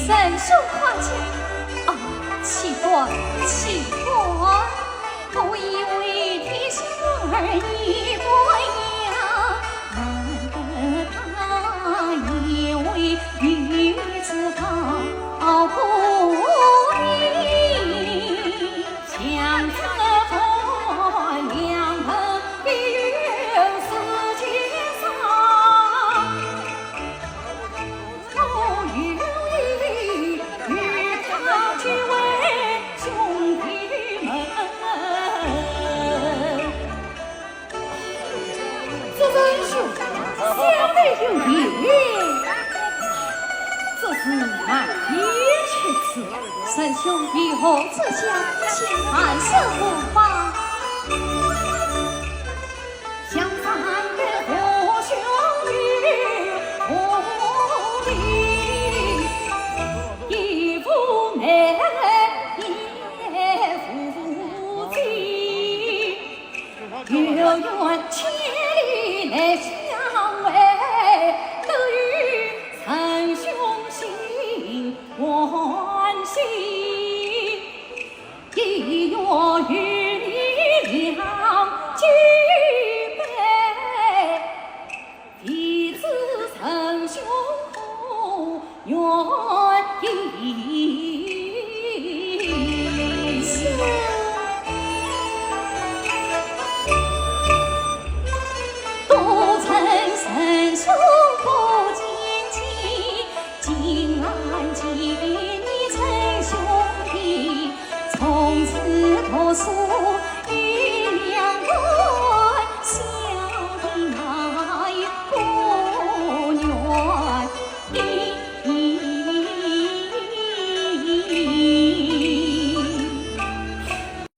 神兄夸奖，啊，启官，启官，不以为天下儿女过样，难得他一位女子好不易，强者分两盆有世界上，后有与他俱为兄弟们。这人兄相对有言，这是满意其词。神兄以后自将请安设不法，相反的和兄与无理，一夫内也夫妻，有缘千里来相会，得与三兄心欢喜，一月与你俩举杯，彼此三兄愿意。